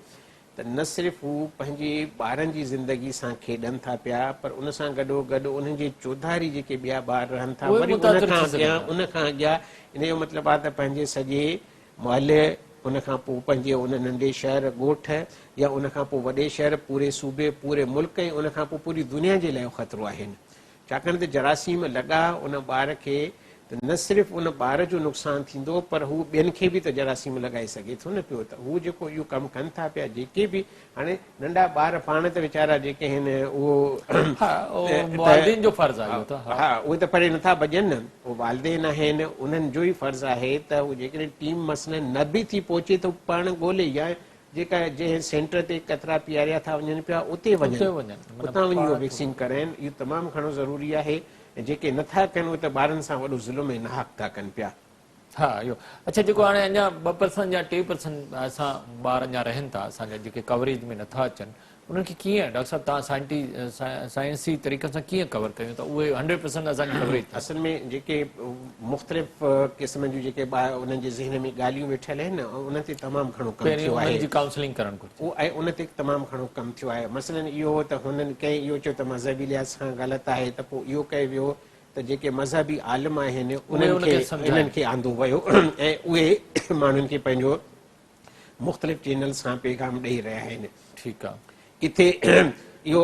त न सिर्फ़ु हू पंहिंजे ॿारनि जी ज़िंदगी सां खेॾनि था पिया, पर उन सां गॾोगॾु उन्हनि जे चौधारी जेके ॿिया ॿार रहनि था, वरी उन खां अॻियां इन जो मतिलबु आहे त पंहिंजे सॼे मुहले, उन खां पोइ पंहिंजे उन नंढे शहर ॻोठ, या उन खां पोइ वॾे शहर, पूरे सूबे, पूरे मुल्क, ऐं उन खां पोइ पूरी दुनिया जे लाइ ख़तरो आहिनि। छाकाणि त जरासीम लॻा उन ॿार खे त न सिर्फ़ु उन ॿार जो नुक़सानु थींदो, पर हू ॿियनि खे बि त जरासीम लॻाए सघे थो न पियो। त हू जेको इहो कमु कनि था पिया, जेके बि हाणे नंढा ॿार पाण त वीचारा जेके आहिनि उहो हा उहे त परे नथा भॼनि न, उहे वालदेन आहिनि, उन्हनि जो ई फर्ज़ु आहे त उहो जेकॾहिं टीम मसइलनि न बि थी पहुचे त पाण ॻोल्हे, या जेका जंहिं सेंटर ते कतरा पीआरिया था वञनि पिया उते वञनि, उतां वञी उहो वैक्सीन कराइनि। इहो तमामु घणो ज़रूरी आहे। ऐं जेके नथा कनि उहे त ॿारनि सां वॾो ज़ुल्म ऐं नाहक था कनि पिया। हा इहो अच्छा, जेको हाणे अञा 2% या 3% असां ॿार अञा रहनि था, असांजा जेके कवरेज में नथा अचनि, उन्हनि खे कीअं डॉक्टर साहिबु तव्हां साइंसी तरीक़े सां कीअं कवर कयूं त उहे 100% असांजी कवरेज? असल में जेके मुख़्तलिफ़ क़िस्म जूं जेके उन्हनि जे ज़हन में ॻाल्हियूं वेठल आहिनि, उन ते तमामु घणो कमु थियो आहे। काउंसलिंग करणु घुरिजे, ऐं उन ते तमामु घणो कमु थियो आहे। मसइलन इहो त हुननि कंहिं इहो चयो त मज़हबी लिहाज़ सां ग़लति आहे, त पोइ इहो कयो वियो त जेके मज़हबी आलिम आहिनि उन्हनि खे आंदो वियो, ऐं उहे माण्हुनि खे पंहिंजो मुख़्तलिफ़ चैनल सां पैगाम ॾेई रहिया आहिनि। ठीकु आहे। किथे इहो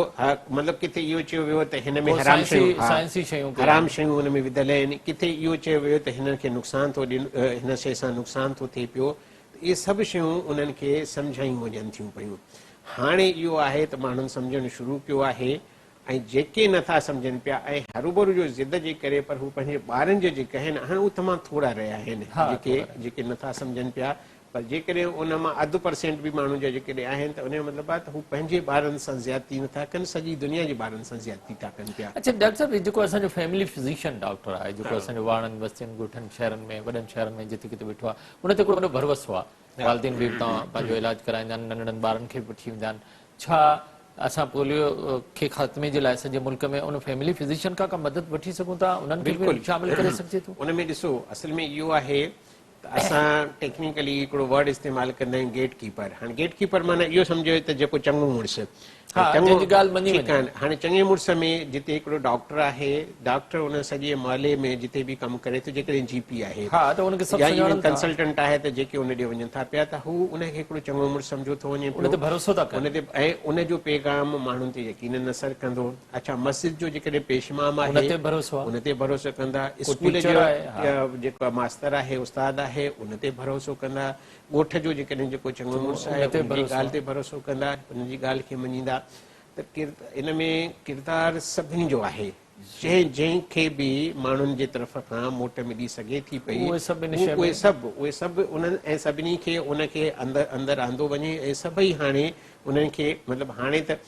मतिलबु किथे इहो चयो वियो त हिन में हराम शयूं हुन में विधल आहिनि, किथे इहो चयो वियो त हिननि खे नुक़सानु थो हिन शइ सां नुक़सानु थो थिए पियो। इहे सभु शयूं उन्हनि खे सम्झायूं वञनि थियूं पियूं। हाणे इहो आहे त माण्हुनि सम्झणु शुरू कयो आहे, ऐं जेके नथा सम्झनि पिया ऐं हरूभरू जो ज़िद जे करे, पर हू पंहिंजे ॿारनि जो जेके आहिनि हाणे उहे तमामु थोरा रहिया आहिनि जेके नथा सम्झनि पिया। पर जेकॾहिं उन मां 0.5% बि माण्हू जा जेकॾहिं आहिनि त उनजो मतिलबु आहे त हू पंहिंजे ॿारनि सां ज़्यादती नथा कनि, सॼी दुनिया जे ॿारनि सां ज़्यादती था कनि पिया। अच्छा डॉक्टर साहिबु, जेको असांजो फैमिली फिज़िशियन डॉक्टर आहे, जेको असांजो वाणनि बस्तियुनि ॻोठनि शहरनि में वॾनि शहरनि में जिते किथे वेठो आहे, उन ते हिकिड़ो वॾो भरोसो आहे, वालदेन बि तव्हां पंहिंजो इलाजु कराईंदा आहिनि, नंढड़नि ॿारनि खे बि वठी वेंदा आहिनि। छा असां पोलियो खे ख़ात्मे जे लाइ सॼे मुल्क में उन फैमिली फिज़िशियन खां का मदद वठी सघूं था? उन्हनि खे बि शामिल करे सघिजे थो? उन में ॾिसो, असल में इहो आहे त असां टेक्निकली हिकिड़ो वर्ड इस्तेमालु कंदा आहियूं, गेट कीपर। हाणे गेट कीपर माना इहो सम्झो त जेको चङो मुड़ुसु, हाणे चङे मुड़ुस में जिते हिकिड़ो डॉक्टर आहे, डॉक्टर उन सॼे मोहल्ले में जिते बि कमु करे थो, जेकॾहिं GP आहे या इवन कंसल्टेंट आहे, त जेके उन ॾे वञनि था पिया, त हू उनखे हिकिड़ो चङो मुड़ुसु सम्झो थो वञे पियो, उन ते ऐं उनजो पैगाम माण्हुनि ते यकीनन असरु कंदो। अच्छा, मस्जिद जो जेकॾहिं पेशमाम आहे उन ते भरोसो कंदा, स्कूल जो जेको मास्तर आहे, उस्ताद आहे, उन ते भरोसो कंदा, ॻोठ जो जेकॾहिं जेको चङो मुड़ुसु आहे उनजी ॻाल्हि ते भरोसो कंदा, उनजी ॻाल्हि खे मञींदा। त इन में किरदारु सभिनी जो आहे। जंहिंखे बि माण्हुनि जे तरफ़ खां मोट मिली सघे थी पई, उहे सभु उन्हनि ऐं सभिनी खे उनखे अंदरि आंदो वञे। ऐं सभई हाणे उन्हनि खे मतिलबु हाणे त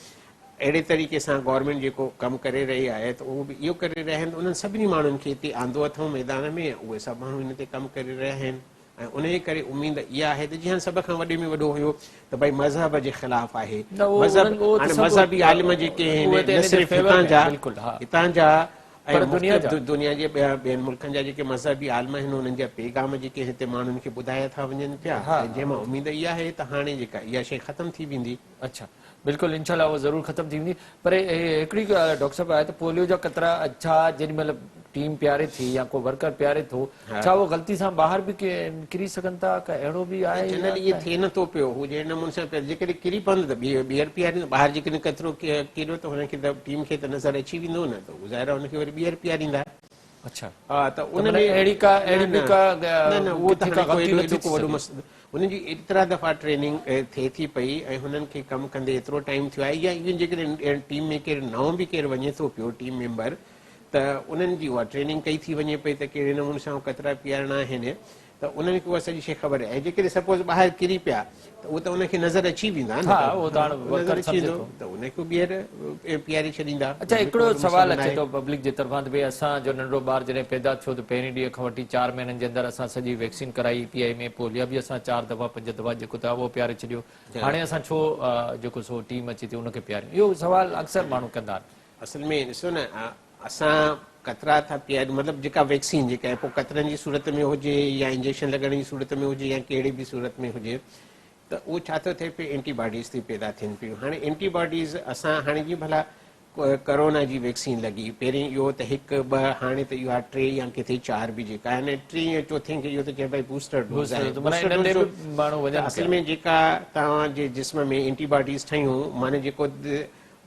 अहिड़े तरीक़े सां गवर्नमेंट जेको कमु करे रही आहे, त उहो बि इहो करे रहिया आहिनि। उन्हनि सभिनी माण्हुनि खे हिते आंदो अथऊं मैदान में, उहे सभु माण्हू हिन ते कमु करे रहिया आहिनि। ऐं उन जे करे उमेद इहा आहे त जीअं सभ खां वॾे में वॾो हुयो त भई मज़हब जे ख़िलाफ़ आहे, मज़हबी आलिम जेके आहिनि, न सिर्फ़ु हितां जा दुनिया जे ॿियनि मुल्कनि जा जेके मज़हबी आलिम आहिनि, उन्हनि जा पैगाम जेके हिते माण्हुनि खे ॿुधाया था वञनि पिया, जंहिंमां उमेद इहा आहे त हाणे जेका इहा शइ ख़तमु थी वेंदी। अच्छा, बिल्कुलु इंशाल्लाह उहा ज़रूरु ख़तमु थी वेंदी। पर हिकिड़ी डॉक्टर साहिबु आहे त पोलियो जा कतरा अच्छा जेॾी महिल टीम प्यारे थी या को वर्कर प्यारे थो छा वो गलती सां ॿाहिरि बि किरी सघनि था का अहिड़ो बि आहे जनरली इहे थिए नथो पियो हू जहिड़े नमूने सां जेकॾहिं किरी पवंदो त ॿीहर पीआरींदो ॿाहिरि जेकॾहिं कचिरो किरियो त हुनखे त टीम खे त नज़र अची वेंदो न त ज़ाहिर आहे हुनखे वरी ॿीहर पीआरींदा। अच्छा हा त उन में अहिड़ी बि का न उहो त किथे का हाणे ग़लती कोई नथी एॾो को वॾो मसइलो हुनजी एतिरा दफ़ा ट्रेनिंग थिए थी पई ऐं हुननि खे कमु कंदे एतिरो टाइम थियो आहे या इवन जेकॾहिं टीम में केरु नओं बि केरु वञे थो पियो टीम मेंबर त उन्हनि जी उहा ट्रेनिंग कई थी वञे पई त कहिड़े नमूने सां कतिरा पीआरणा आहिनि त उन्हनि खे उहा सॼी शइ ख़बर आहे ऐं जेकॾहिं सपोज़ ॿाहिरि किरी पिया त उहो त उनखे नज़र अची वेंदा न नज़र अची वेंदो त उनखे ॿीहर पीआरे छॾींदा। अच्छा हिकिड़ो सवाल अचे थो पब्लिक जे तरफ़ां त भई असांजो नंढो ॿार जॾहिं पैदा थियो त पहिरीं ॾींहं खां वठी 4 महीननि जे अंदरि असां सॼी वैक्सीन कराई पीआई में पोलियो बि असां 4 दफ़ा 5 दफ़ा जेको था उहो पीआरे छॾियो हाणे असां छो जेको सो टीम अचे थी उनखे पीआरियूं इहो सवाल अक्सर माण्हू कंदा आहिनि। असल में ॾिसो न असां कतरा था पीआरियूं मतिलबु जेका वैक्सीन जेका आहे पोइ कतरनि जी सूरत में हुजे या इंजेक्शन लॻण जी सूरत में हुजे या कहिड़ी बि सूरत में हुजे त उहो छा थो थिए पियो एंटीबॉडीज़ थी पैदा थियनि पियूं। हाणे एंटीबॉडीज़ असां हाणे जीअं भला करोना जी वैक्सीन लॻी पहिरीं इहो त 1 2 हाणे त इहो आहे 3 या किथे 4 बि जेका आहिनि 3 या 4 खे इहो त चइबो आहे बूस्टर डोज आहे। असल में जेका तव्हांजे जिस्म में एंटीबॉडीज़ ठहियूं माने जेको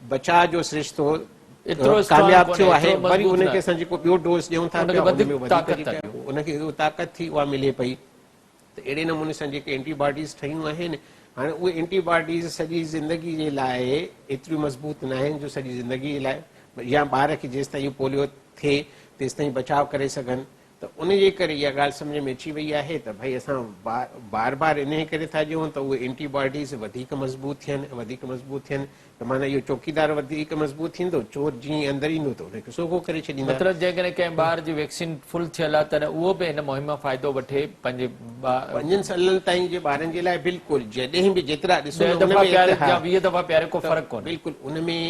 बचाव जो सिरिश्तो कामयाब थियो आहे वरी उनखे असां जेको ॿियो डोज ॾियूं था उनखे ताक़त थी उहा मिले पई त अहिड़े नमूने सां जेके एंटीबॉडीज़ ठहियूं आहिनि हाणे उहे एंटीबॉडीज़ सॼी ज़िंदगी जे लाइ एतिरियूं मज़बूत न आहिनि जो सॼी ज़िंदगी जे लाइ या ॿार खे जेसि ताईं पोलियो थिए तेसि ताईं बचाव करे सघनि त उनजे करे इहा ॻाल्हि सम्झ में अची वई आहे त भई असां बार बार इन करे था ॾियूं त उहे एंटीबॉडीज़ वधीक मज़बूत थियनि त माना इहो चौकीदार वधीक मज़बूत थींदो चोर जीअं अंदरि ईंदो त हुनखे सोगो करे छॾींदो। मतिलबु जेकॾहिं कंहिं ॿार जी वैक्सीन फुल थियल आहे त उहो बि हिन मुहिम मां फ़ाइदो वठे पंहिंजे 5 सालनि ताईं जे ॿारनि जे लाइ बिल्कुलु जॾहिं बि जेतिरा ॾिसो 20 दफ़ा प्यारे को फ़र्क़ु कोन्हे बिल्कुलु उन में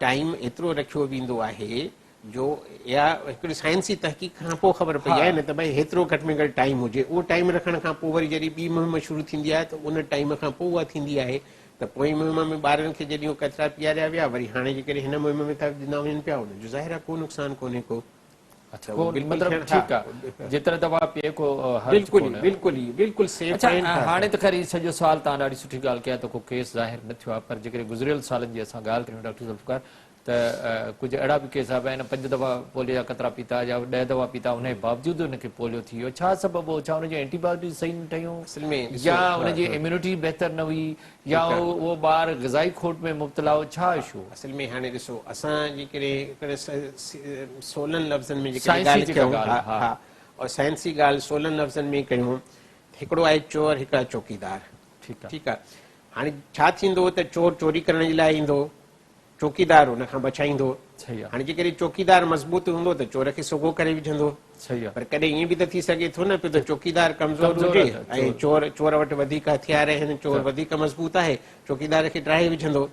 टाइम एतिरो रखियो वेंदो आहे जो या हिकिड़ी साइंसी तहक़ीक़ खां पोइ ख़बर पई आहे न त भई हेतिरो घटि में घटि टाइम हुजे उहो टाइम रखण खां पोइ वरी जॾहिं ॿी मुहिम शुरू थींदी आहे त उन टाइम खां पोइ उहा थींदी आहे त पोइ मुहिम में ॿारनि खे जॾहिं कचिरा पीआरिया विया वरी हाणे जेकॾहिं हिन मुहिम में था ॾिना वञनि पिया उनजो ज़ाहिर आहे को नुक़सानु कोन्हे को जेतिरा दफ़ा पीए को बिल्कुलु सेफ आहिनि। हाणे त ख़ैर सॼो सुवाल तव्हां ॾाढी सुठी ॻाल्हि कया त को केस ज़ाहिर न थियो आहे पर जेकॾहिं गुज़िरियल सालनि जी असां ॻाल्हि कयूं डॉक्टर ज़ुल्फ़िकार त कुझु अहिड़ा बि केस आहिनि 5 दफ़ा पोलियो जा कतरा पीता या 10 दफ़ा पीता उनजे बावजूदि हुनखे पोलियो थी वियो छा सबबु हो छा हुनजी एंटीबॉडीज़ सही न ठहियूं या हुनजी इम्यूनिटी बहितर न हुई या उहो ॿार ग़िज़ाई खोट में मुब्तला हो छा इशू। असल में हाणे ॾिसो असां जेकॾहिं 16 लफ़्ज़नि में और साइंसी ॻाल्हि 16 लफ़्ज़नि में कयूं हिकिड़ो आहे चोर हिकु आहे चौकीदार ठीकु आहे। हाणे छा थींदो त चोर चोरी करण जे लाइ ईंदो चौकीदार हुन खां बचाईंदो हाणे जेकॾहिं चौकीदार मज़बूत हूंदो त चोर खे सोगो करे विझंदो पर कॾहिं ईअं बि त थी सघे थो न पियो त चौकीदार कमज़ोर हुजे ऐं चोर वटि वधीक हथियार आहिनि चोर वधीक मज़बूत आहे चौकीदार खे ड्राहे विझंदो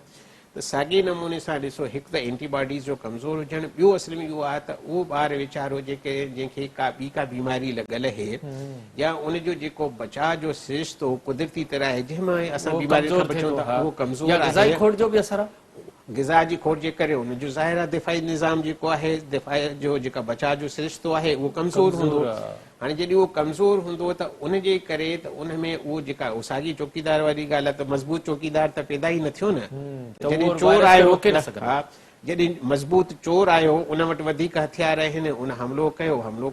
त साॻिए नमूने सां ॾिसो हिकु त एंटीबॉडीज़ जो कमज़ोर हुजणु ॿियो असल में इहो आहे त उहो ॿार वीचारो जंहिंखे का बीमारी लॻल आहे या उनजो जेको बचाव जो सिरिश्तो कुदरती तरह आहे जंहिंमां असां बीमारी खां बचूं था उहो कमज़ोर आहे ग़िज़ा जी खोट जे करे हुनजो ज़ाहिर आहे दिफ़ाई निज़ाम जेको आहे दिफ़ा जो जेका बचाव जो सिरिश्तो आहे उहो कमज़ोर हूंदो। हाणे जॾहिं उहो कमज़ोर हूंदो त उनजे करे त उन में उहो जेका साॻी चौकीदार वारी ॻाल्हि आहे त मज़बूत चौकीदार त पैदा ई न थियो न जॾहिं चोर आयो जॾहिं मज़बूत चोर आयो उन वटि वधीक हथियार आहिनि उन हमलो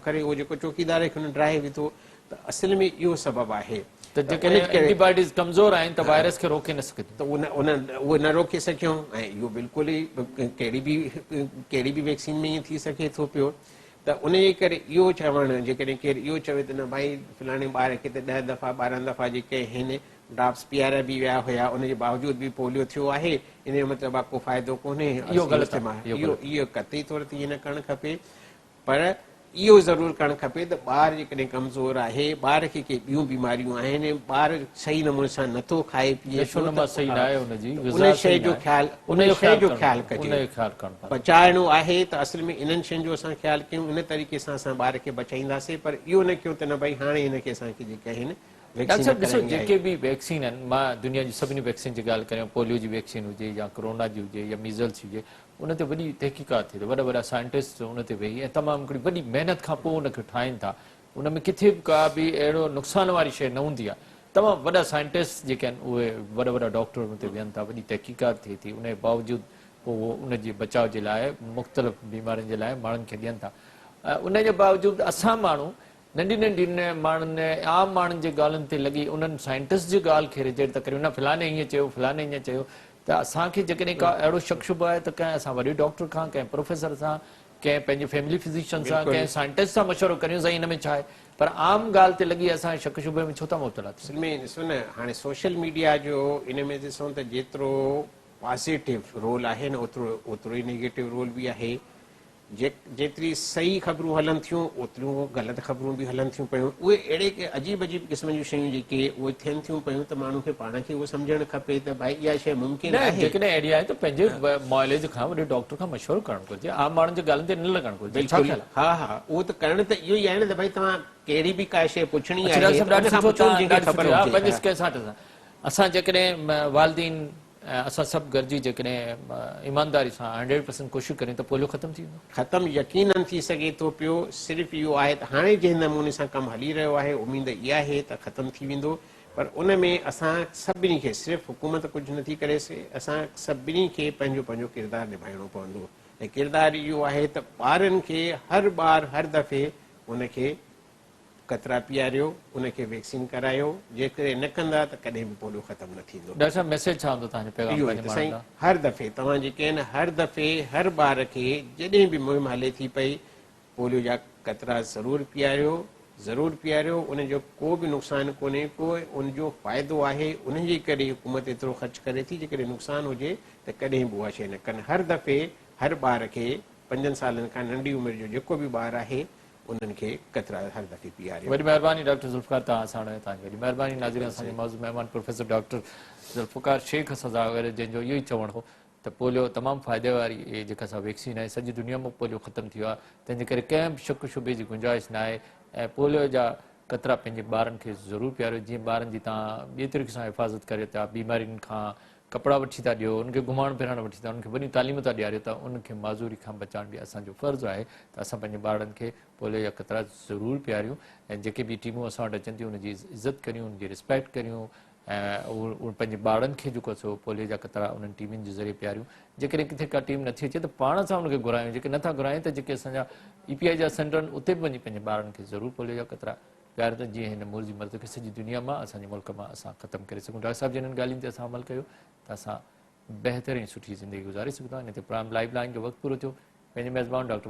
करे उहो जेको चौकीदार आहे हुन ड्राहे विधो त असल में इहो सबबु आहे एंटीबॉडीज़ कमज़ोर आहिनि त वायरस खे रोके न सघे त उहो न रोके सघियूं ऐं इहो बिल्कुलु ई कहिड़ी बि वैक्सीन में ईअं थी सघे थो पियो त उनजे करे इहो चवणु जेकॾहिं केरु इहो चवे त न भई फलाणे ॿार खे त 10 दफ़ा 12 दफ़ा जेके आहिनि ड्रॉप्स पीआरिया बि विया हुया उनजे बावजूदि बि पोलियो थियो आहे इन जो मतिलबु आहे को फ़ाइदो कोन्हे इहो कतई तौर ते ईअं न करणु खपे पर इहो ज़रूरु करणु खपे त ॿार जेकॾहिं कमज़ोर आहे ॿार खे के ॿियूं बीमारियूं आहिनि ॿार सही नमूने सां नथो खाए पीए उन शइ जो ख़्यालु कजे बचाइणो आहे त असल में इन्हनि शयुनि जो असां ख़्यालु कयूं इन तरीक़े सां असां ॿार खे बचाईंदासीं पर इहो न कयूं त न भई हाणे हिनखे असांखे जेके आहिनि डॉक्टर साहब ॾिसो कराइणी आहे। जेके बि वैक्सीन आहिनि, मां दुनिया जी सभिनी वैक्सीन जी ॻाल्हि करियां, पोलियो जी वैक्सीन हुजे या कोरोना जी हुजे या मीज़ल्स हुजे, उन ते वॾी तहक़ीक़ात थिए थी, वॾा वॾा साइंटिस्ट उन ते वेही ऐं तमामु हिकिड़ी वॾी महिनत खां पोइ उनखे ठाहिनि था। उन में किथे बि का बि अहिड़ो नुक़सान वारी शइ न हूंदी आहे। तमामु वॾा साइंटिस्ट जेके आहिनि उहे वॾा वॾा डॉक्टर उन ते विहनि था, वॾी तहक़ीक़ात थिए थी, उन जे बावजूदि पोइ उहो उन जे बचाव जे लाइ मुख़्तलिफ़ बीमारियुनि जे लाइ माण्हुनि खे ॾियनि था। उन जे बावजूदि असां माण्हू नंढी नंढी माण्हुनि आम माण्हुनि जे ॻाल्हियुनि ते लॻी उन्हनि साइंटिस्ट जी ॻाल्हि खे रिजेक्ट था करियूं, न फलाणे हीअं चयो, फलाणे हीअं चयो। त असांखे जेकॾहिं का अहिड़ो शक शुबो आहे त कंहिं असां वॾे डॉक्टर खां, कंहिं प्रोफेसर सां, कंहिं पंहिंजे फैमिली फिज़िशियन सां, बिल्कुलु। कंहिं साइंटिस्ट सां मशवरो करियूं साईं हिन में छा आहे। पर आम ॻाल्हि ते लॻी असां शक शुबे में छो था मुब्तला थियूं? असल में ॾिसो न, हाणे सोशल मीडिया जो इन में ॾिसूं त जेतिरो पॉज़िटिव रोल आहे न ओतिरो ई नेगेटिव रोल बि आहे। जेतिरी सही ख़बरूं हलनि थियूं ओतिरियूं ग़लति ख़बरूं बि हलनि थियूं पियूं। उहे अहिड़े अजीब अजीब क़िस्म जूं शयूं जेके उहे थियनि थियूं पियूं त माण्हू खे पाण खे उहो सम्झणु खपे त भाई इहा शइ मुमकिन न, आहे। जेकॾहिं अहिड़ी आहे त पंहिंजे मॉलेज खां वॾे डॉक्टर खां मशवरो करणु घुरिजे, आम माण्हुनि जे ॻाल्हियुनि ते न लॻणु घुरिजे। छा बिल्कुलु, ख़्यालु आहे? हा हा, उहो त करणु त इहो ई आहे न त भई तव्हां कहिड़ी बि का शइ पुछणी अच्छा आहे डॉक्टर साहब, त ॾाढो उन खां सुठो, पुछो तव्हां जंहिंखे ॾाढी ख़बर सुठी आहे। हुजे। पंहिंजे कंहिं सां असां जेकॾहिं वालदीन असां सभु गॾिजी जेकॾहिं ईमानदारी सां 100% कोशिशि करियूं त पोलियो ख़तमु थी वेंदो। ख़तमु यकीनन थी सघे थो पियो। सिर्फ़ु इहो आहे त हाणे जंहिं नमूने सां कमु हली रहियो आहे उमेद इहा आहे त ख़तमु थी वेंदो। पर उन में असां सभिनी खे, सिर्फ़ु हुकूमत कुझु नथी करे सघे, असां सभिनी खे पंहिंजो पंहिंजो किरदारु निभाइणो पवंदो। ऐं किरदारु इहो आहे त ॿारनि खे हर ॿार हर दफ़े उनखे कतरा पीआरियो, उनखे वैक्सीन करायो। जेकॾहिं न कंदा त कॾहिं बि पोलियो ख़तमु न थींदो। डॉक्टर साहब, मैसेज छा हूंदो तव्हांजो पैगाम इहो ई पंहिंजे त माण्हुनि साईं, लाइ? हर दफ़े तव्हां जेके आहिनि हर दफ़े हर ॿार खे जॾहिं बि मुहिम हले थी पई पोलियो जा कतरा ज़रूरु पीआरियो। उनजो को बि नुक़सानु कोन्हे, को उनजो फ़ाइदो आहे। उनजे करे हुकूमत एतिरो ख़र्चु करे थी। जेकॾहिं नुक़सानु हुजे त कॾहिं बि उहा शइ न कनि। हर दफ़े हर ॿार खे 5 सालनि खां नंढी उमिरि जो जेको बि ॿारु आहे उन्हनि खे कतरा हर दफ़े पीआरियो। वॾी महिरबानी डॉक्टर ज़ुल्फ़िकार, तव्हां सां तव्हांजी वॾी महिरबानी। नाज़रीन, असांजे मौज़ूद महिमान प्रोफेसर डॉक्टर ज़ुल्फ़िकार शेख सज़ा वग़ैरह, जंहिंजो इहो ई चवणु हो त पोलियो तमामु फ़ाइदे वारी जेका असां वैक्सीन आहे, सॼी दुनिया में पोलियो ख़तमु थी वियो आहे। तंहिंजे करे कंहिं बि शक शुबे जी गुंजाइश न आहे। ऐं पोलियो जा कतरा पंहिंजे ॿारनि खे ज़रूरु पीआरियो। जीअं ॿारनि जी तव्हां ॿिए तरीक़े सां हिफ़ाज़त करे था, बीमारियुनि खां कपिड़ा वठी था ॾियो, उनखे घुमाइण फिराइण वठी था, उनखे वॾियूं तालीम था ॾियारियो था, उनखे माज़ूरी खां बचाइण बि असांजो फ़र्ज़ु आहे त असां पंहिंजे ॿारनि खे पोलियो जा कतरा ज़रूरु पीआरियूं। ऐं जेके बि टीमूं असां वटि अचनि थियूं उनजी इज़त करियूं, उनजी रिस्पेक्ट करियूं। ऐं उहे पंहिंजे ॿारनि खे जेको आहे सो पोलियो जा कतरा उन्हनि टीमुनि जे ज़रिए पीआरियूं। जेकॾहिं किथे का टीम नथी अचे त पाण सां उनखे घुरायूं। जेके नथा घुरायूं त जेके असांजा EPI जा सेंटर आहिनि उते बि वञी पंहिंजे ॿारनि खे ज़रूरु पोलियो जा कतरा पीआरियो, त जीअं हिन मुल्ज़ मर्ज़ खे सॼी दुनिया मां, असांजे मुल्क मां असां ख़तमु करे सघूं। डॉक्टर साहब, जिन्हनि ॻाल्हियुनि ते असां अमल कयो त असां बहितरीन सुठी ज़िंदगी गुज़ारे सघूं था। इन ते प्रोग्राम लाइव लाइन जो वक़्तु पूरो थियो। पंहिंजे मेज़बान डॉक्टर